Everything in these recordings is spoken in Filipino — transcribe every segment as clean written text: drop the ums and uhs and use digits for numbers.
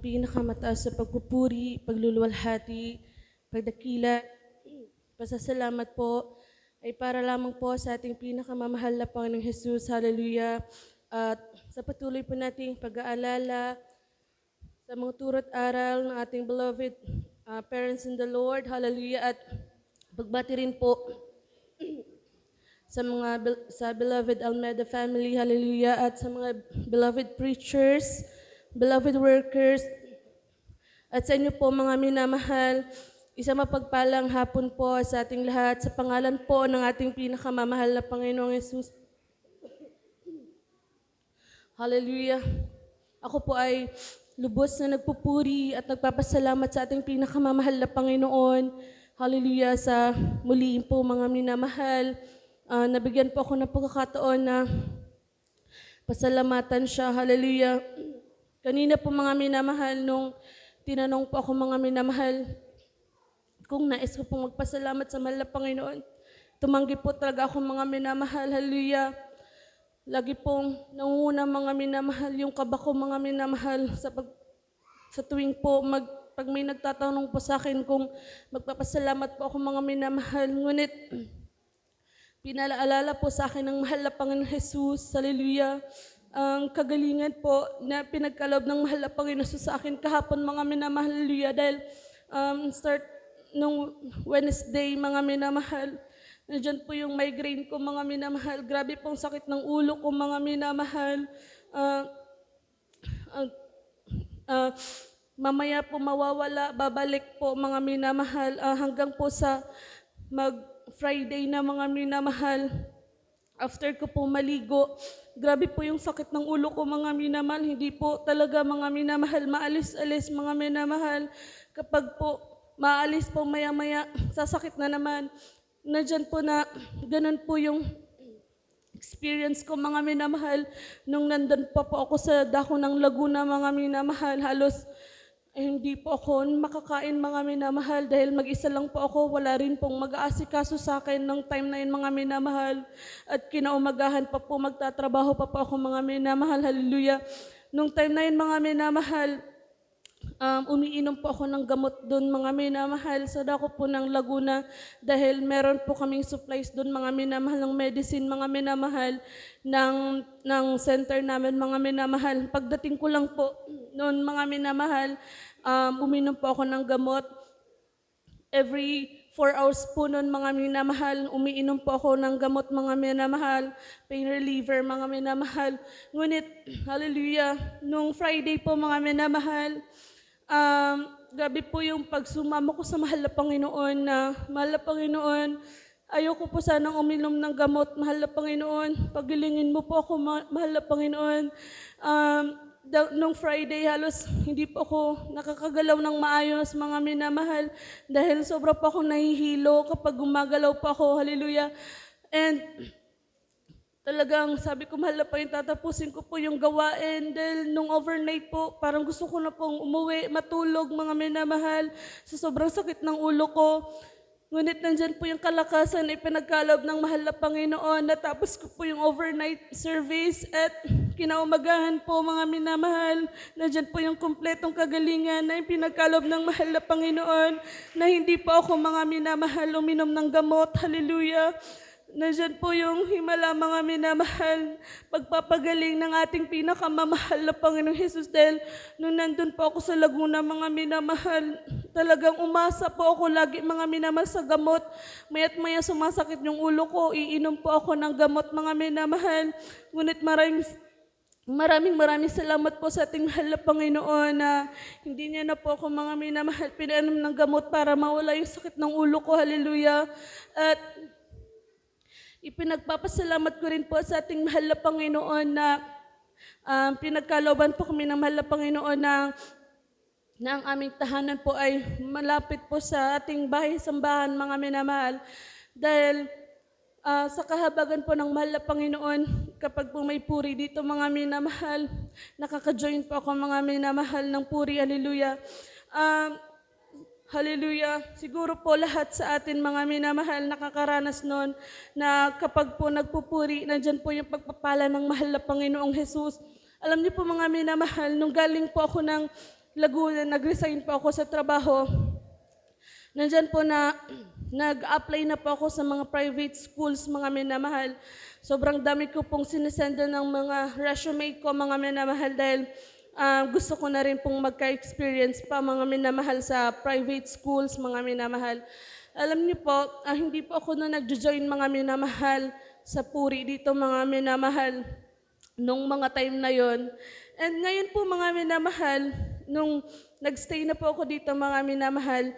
pinakamataas sa pagpupuri, pagluluwalhati, pagdakila, pasasalamat po ay para lamang po sa ating pinakamamahal na Panginoong Jesus. Hallelujah. At sa patuloy po nating pag-aalala sa mga turot aral ng ating beloved parents in the Lord. Hallelujah. At pagbati rin po sa beloved Almeida family, hallelujah, at sa mga beloved preachers, beloved workers, at sa inyo po mga minamahal, isang mapagpalang hapon po sa ating lahat sa pangalan po ng ating pinakamamahal na Panginoong Yesus. Hallelujah. Ako po ay lubos na nagpupuri at nagpapasalamat sa ating pinakamamahal na Panginoon. Hallelujah, sa muli po mga minamahal. Nabigyan po ako ng pagkakataon na pasalamatan siya. Hallelujah. Kanina po mga minamahal, nung tinanong po ako mga minamahal, kung nais ko pong magpasalamat sa mahal na Panginoon, tumanggi po talaga ako mga minamahal. Hallelujah. Lagi pong nangunguna mga minamahal, yung kaba ko mga minamahal sa tuwing po pag may nagtatanong po sa akin kung magpapasalamat po ako mga minamahal. Ngunit pinaalala po sa akin ng mahal na Panginoon Jesus, hallelujah, ang kagalingan po na pinagkaloob ng mahal na Panginoon Jesus sa akin kahapon mga minamahal, hallelujah, dahil start nung Wednesday mga minamahal, nandiyan po yung migraine ko mga minamahal, grabe pong sakit ng ulo ko mga minamahal, mamaya po mawawala, babalik po mga minamahal, hanggang po sa Friday na mga minamahal, after ko po maligo, grabe po yung sakit ng ulo ko mga minamahal, hindi po talaga mga minamahal maalis-alis mga minamahal, kapag po maalis po maya-maya, sasakit na naman. Nandiyan po na ganun po yung experience ko mga minamahal, nung nandun pa po ako sa dako ng Laguna mga minamahal, halos hindi po ako makakain mga minamahal dahil mag-isa lang po ako, wala rin pong mag-aasikaso sa akin ng time na yun mga minamahal, at kinaumagahan pa po, magtatrabaho pa po ako mga minamahal, hallelujah. Nung time na yun mga minamahal, umiinom po ako ng gamot doon mga minamahal sa dako po ng Laguna dahil meron po kaming supplies doon mga minamahal ng medicine mga minamahal ng center namin mga minamahal. Pagdating ko lang po noon mga minamahal, uminom po ako ng gamot. Every 4 hours po noon mga minamahal, umiinom po ako ng gamot mga minamahal, pain reliever mga minamahal. Ngunit, hallelujah, nung Friday po mga minamahal, gabi po yung pagsumamo ko sa mahal na Panginoon na, mahal na Panginoon, ayoko po sanang uminom ng gamot, mahal na Panginoon, pagilingin mo po ako, mahal na Panginoon. Nung Friday, halos hindi po ako nakakagalaw ng maayos mga minamahal dahil sobra po akong nahihilo kapag gumagalaw po ako, hallelujah. And talagang sabi ko, mahal na Panginoon, tatapusin ko po yung gawain dahil nung overnight po, parang gusto ko na pong umuwi, matulog mga minamahal sa sobrang sakit ng ulo ko. Ngunit nandyan po yung kalakasan na ipinagkaloob ng mahal na Panginoon. Natapos ko po yung overnight service at kinaumagahan po mga minamahal. Nandyan po yung kumpletong kagalingan na ipinagkaloob ng mahal na Panginoon na hindi po ako mga minamahal uminom ng gamot. Hallelujah. Nandiyan po yung himala mga minamahal, pagpapagaling ng ating pinakamamahal na Panginoong Jesus dahil nung nandun po ako sa Laguna mga minamahal, talagang umasa po ako lagi mga minamahal sa gamot. Maya't maya sumasakit yung ulo ko, iinom po ako ng gamot mga minamahal. Ngunit maraming salamat po sa ating mahal na Panginoon na hindi niya na po ako mga minamahal pinainom ng gamot para mawala yung sakit ng ulo ko. Hallelujah. At ipinagpapasalamat ko rin po sa ating mahal na Panginoon na pinagkalooban po kami ng mahal na Panginoon na ang aming tahanan po ay malapit po sa ating bahay-sambahan mga minamahal. Dahil sa kahabagan po ng mahal na Panginoon, kapag po may puri dito mga minamahal, nakaka-join po ako mga minamahal ng puri, hallelujah. Hallelujah. Siguro po lahat sa atin mga minamahal nakakaranas noon na kapag po nagpupuri, nandyan po yung pagpapala ng mahal na Panginoong Jesus. Alam niyo po mga minamahal, nung galing po ako ng Laguna, nag-resign po ako sa trabaho. Nandyan po na nag-apply na po ako sa mga private schools, mga minamahal. Sobrang dami ko pong sinesenda ng mga resume ko, mga minamahal, dahil gusto ko na rin pong magka-experience pa, mga minamahal, sa private schools, mga minamahal. Alam niyo po, hindi po ako na nag-join, mga minamahal, sa Puri dito, mga minamahal, nung mga time na yon. And ngayon po, mga minamahal, nung nagstay na po ako dito, mga minamahal,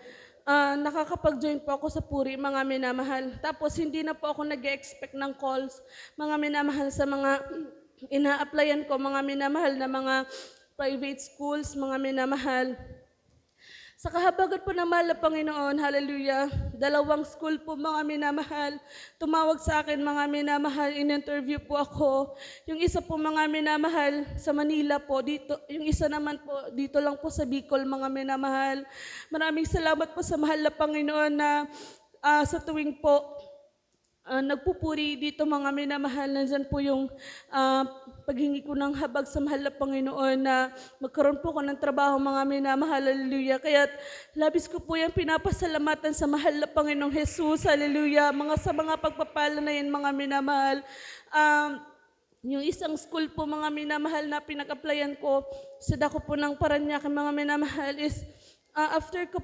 nakakapag-join po ako sa Puri, mga minamahal. Tapos hindi na po ako nag-expect ng calls, mga minamahal, sa mga ina-applyan ko, mga minamahal, na mga private schools, mga minamahal. Sa kahabagan po ng mahal na Panginoon, hallelujah, 2 school po, mga minamahal, tumawag sa akin, mga minamahal, in-interview po ako. Yung isa po, mga minamahal, sa Manila po, dito, yung isa naman po, dito lang po sa Bicol, mga minamahal. Maraming salamat po sa mahal na Panginoon na sa tuwing po, nagpupuri dito, mga minamahal, nandyan po yung paghingi ko ng habag sa mahal na Panginoon na magkaroon po ko ng trabaho, mga minamahal, hallelujah. Kaya labis ko po yung pinapasalamatan sa mahal na Panginoong Jesus, hallelujah. Sa mga pagpapala na yan, mga minamahal. Yung isang school po, mga minamahal, na pinag-applyan ko sa dako po ng Paranaque, mga minamahal, is after ko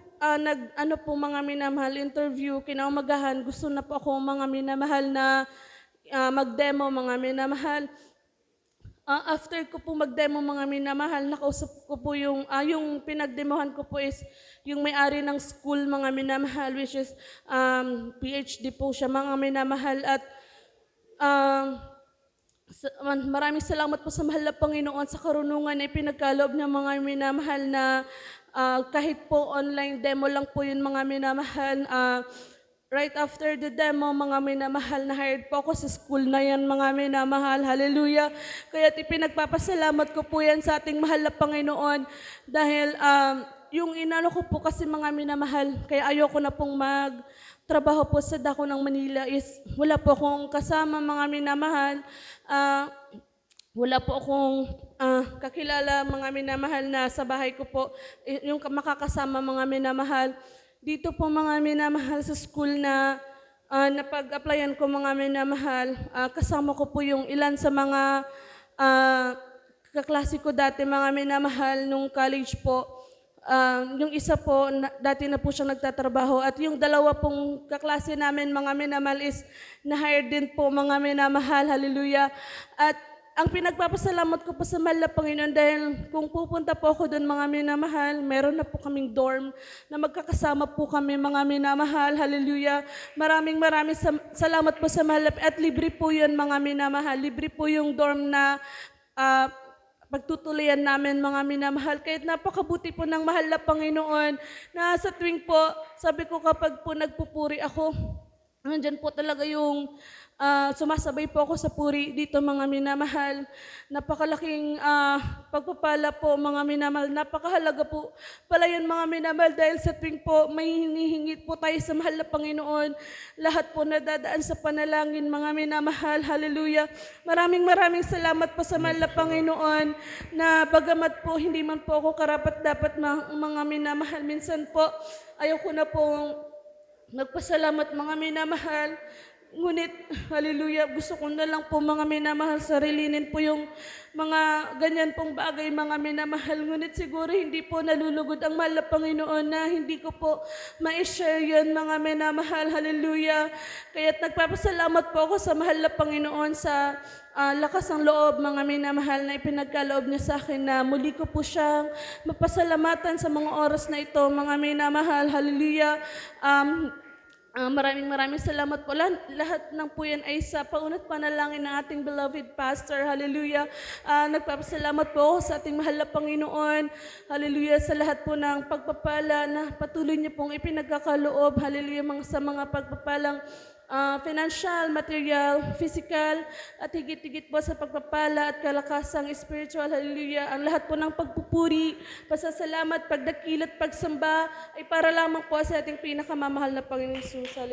mga minamahal, interview, kinaumagahan, gusto na po ako, mga minamahal, na mag-demo, mga minamahal. After ko po mag-demo, mga minamahal, nakausap ko po yung pinag-demohan ko po is yung may-ari ng school, mga minamahal, which is PhD po siya, mga minamahal. At maraming salamat po sa mahal na Panginoon sa karunungan na ipinagkaloob ng mga minamahal, na kahit po online demo lang po yun, mga minamahal. Right after the demo, mga minamahal, na hired po ako sa school na yan, mga minamahal, hallelujah. Kaya ipinagpapasalamat ko po yan sa ating mahal na Panginoon, dahil yung inano ko po kasi, mga minamahal, kaya ayoko na pong magtrabaho po sa dako ng Manila, is wala po akong kasama, mga minamahal. Wala po akong kakilala, mga minamahal, na sa bahay ko po, yung makakasama, mga minamahal. Dito po, mga minamahal, sa school na napag-applyan ko, mga minamahal, kasama ko po yung ilan sa mga kaklase ko dati, mga minamahal, nung college po. Yung isa po, dati na po siyang nagtatrabaho, at yung dalawa pong kaklase namin, mga minamahal, is na-hire din po, mga minamahal, hallelujah. At ang pinagpapasalamat ko po sa mahal na Panginoon, dahil kung pupunta po ako doon, mga minamahal, meron na po kaming dorm na magkakasama po kami, mga minamahal, hallelujah. Maraming salamat po sa mahal, at libre po yun, mga minamahal. Libre po yung dorm na pagtutuloyan namin, mga minamahal. Kahit napakabuti po ng mahal na Panginoon, na sa tuwing po, sabi ko, kapag po nagpupuri ako, nandyan po talaga yung sumasabay po ako sa puri dito, mga minamahal. Napakalaking pagpapala po, mga minamahal. Napakahalaga po pala yun, mga minamahal, dahil sa tuwing po may hinihingit po tayo sa mahal na Panginoon, lahat po nadadaan sa panalangin, mga minamahal, hallelujah. Maraming salamat po sa mahal na Panginoon, na bagamat po hindi man po ako karapat-dapat, mga minamahal, minsan po ayaw ko na pong nagpasalamat, mga minamahal. Ngunit, hallelujah, gusto ko na lang po, mga minamahal, sarilinin po yung mga ganyan pong bagay, mga minamahal. Ngunit siguro hindi po nalulugod ang mahal na Panginoon na hindi ko po ma-share yun, mga minamahal, hallelujah. Kaya't nagpapasalamat po ako sa mahal na Panginoon sa lakas ng loob, mga minamahal, na ipinagkaloob niya sa akin, na muli ko po siyang mapasalamatan sa mga oras na ito, mga minamahal, hallelujah. Maraming salamat po. Lahat ng po yan ay sa paunat panalangin ng ating beloved pastor. Hallelujah. Nagpapasalamat po ako sa ating mahal na Panginoon. Hallelujah. Sa lahat po ng pagpapala na patuloy niyo pong ipinagkakaloob. Hallelujah. Sa mga pagpapalang financial, material, physical, at higit-higit po sa pagpapala at kalakasang spiritual. Hallelujah. Ang lahat po ng pagpupuri, pasasalamat, pagdakilat, pagsamba ay para lamang po sa ating pinakamamahal na Panginoon Jesus. Hallelujah.